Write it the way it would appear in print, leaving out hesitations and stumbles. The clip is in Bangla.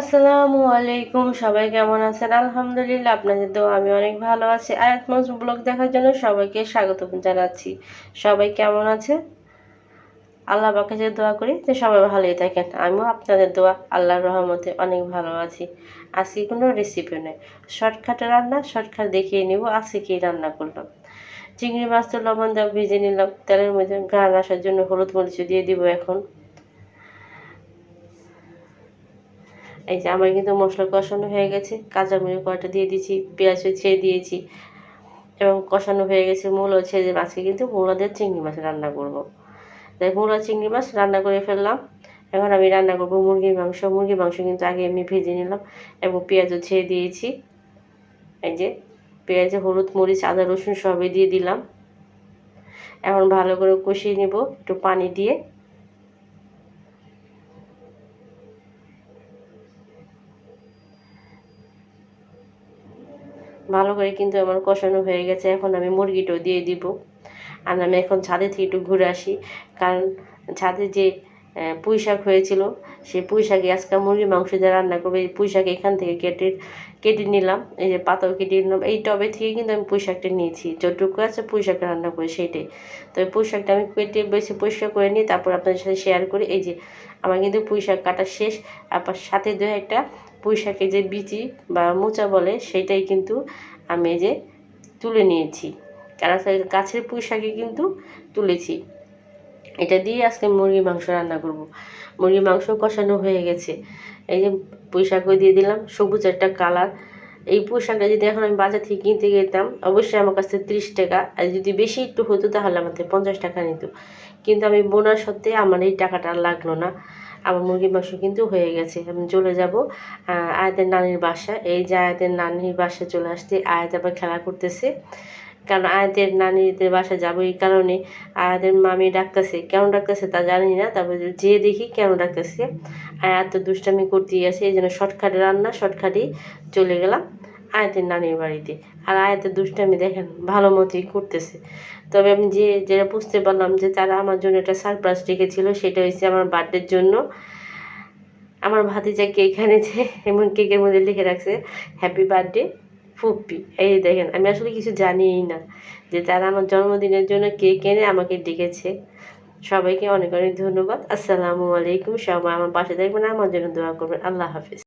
আসসালামু আলাইকুম, সবাই কেমন আছেন? আলহামদুলিল্লাহ, আপনাদের দোয়া আমি অনেক ভালো আছি। আয়াত মঞ্চ ব্লগ দেখার জন্য সবাইকে স্বাগত জানাচ্ছি। সবাই কেমন আছে? আল্লাহ পাকের কাছে দোয়া করি যে সবাই ভালোই থাকেন। আমিও আপনাদের দোয়া আল্লাহর রহমতে অনেক ভালো আছি। আজকে কোনো রেসিপি নেই, শর্টকাটে রান্না, শর্টকাট দেখিয়ে নিব আজকে কি রান্না করলাম। চিংড়ি মাছ তো লবণ দিয়ে ভেজে নিলাম, তেলের মধ্যে ঘ্রাণ আসার জন্য হলুদ মরিচ দিয়ে দিব এখন। এই যে আমার কিন্তু মশলা কষানো হয়ে গেছে, কাঁচামরিচ কয়টা দিয়ে দিয়েছি, পেঁয়াজ ছেড়ে দিয়েছি এবং কষানো হয়ে গেছে। মূলো ছেড়ে আজকে কিন্তু মূলো দিয়ে চিংড়ি মাছ রান্না করব। তাই মূলো চিংড়ি মাছ রান্না করে ফেললাম। এখন আমি রান্না করব মুরগির মাংস। মুরগির মাংস কিন্তু আগে আমি ভেজে নিলাম এবং পেঁয়াজও ছেড়ে দিয়েছি। এই যে পেঁয়াজে হলুদ মরিচ আদা রসুন সবই দিয়ে দিলাম। এখন ভালো করে কষিয়ে নেব একটু পানি দিয়ে। ভালো করে কিন্তু আমার কষানো হয়ে গেছে। এখন আমি মুরগিটাও দিয়ে দিব। আর আমি এখন ছাদে থেকে একটু ঘুরে আসি, কারণ ছাদে যে পুঁই শাক হয়েছিল, সেই পুঁই শাকে আজকে মুরগির মাংস দিয়ে রান্না করবো। এই পুঁই শাক এখান থেকে কেটে নিলাম, এই যে পাতাও কেটে নিলাম। এই টবে থেকে কিন্তু আমি পুঁই শাকটা নিয়েছি, যতটুকু আছে পুঁই শাক রান্না করি সেইটাই। তো এই পুঁই শাকটা আমি কেটে বেশি পরিষ্কার করে নিই, তারপর আপনাদের সাথে শেয়ার করি। এই যে আমার কিন্তু পুঁই শাক কাটা শেষ। আবার সাথে দু একটা পুঁই শাকের যে বিচি বা মোচা বলে, সেটাই কিন্তু আমি এই যে তুলে নিয়েছি। গাছের পুঁই শাকে কিন্তু তুলেছি। এটা দিয়ে আজকে মুরগির মাংস রান্না করব। মুরগির মাংস কষানো হয়ে গেছে। এই যে পুঁই শাকও দিয়ে দিলাম, সবুজ একটা কালার। এই পুঁই শাকটা যদি এখন আমি বাজার থেকে কিনতে যেতাম, অবশ্যই আমার কাছে 30 টাকা, আর যদি বেশি একটু হতো তাহলে আমাদের 50 টাকা নিত। কিন্তু আমি বোনার সত্ত্বে আমার এই টাকাটা লাগলো না। আমার মুরগির মাংস কিন্তু হয়ে গেছে। আমি চলে যাব আয়াতের নানির বাসা। এই যে আয়াতের নানির বাসায় চলে আসতে, আয়াত আবার খেলা করতেছে। কারণ আয়াতের নানিদের বাসা যাবো এই কারণে। আয়াতের মামি ডাকতেছে, কেন ডাকতেছে তা জানি না, তারপর যেয়ে দেখি কেন ডাকতেছে। আয়াত তো দুষ্টামি করতেই আছে, এই জন্য শর্টকাটে রান্না, শর্টকাটেই চলে গেলাম আয়াতের নানির বাড়িতে। আর আয়াতের দুষ্টামি দেখেন ভালো মতোই করতেছে। তবে আমি যেটা বুঝতে পারলাম যে তারা আমার জন্য একটা সারপ্রাইজ রেখেছিল, সেটা হচ্ছে আমার বার্থডের জন্য। আমার ভাতিজা কেক এনেছে এবং কেকের মধ্যে লিখে রাখছে হ্যাপি বার্থডে ফুপ্পি। এই দেখেন, আমি আসলে কিছু জানিই না যে তারা আমার জন্মদিনের জন্য কেক এনে আমাকে ডেকেছে। সবাইকে অনেক অনেক ধন্যবাদ। আসসালামু আলাইকুম। সবাই আমার পাশে থাকবেন, আমার জন্য দোয়া করবেন। আল্লাহ হাফিজ।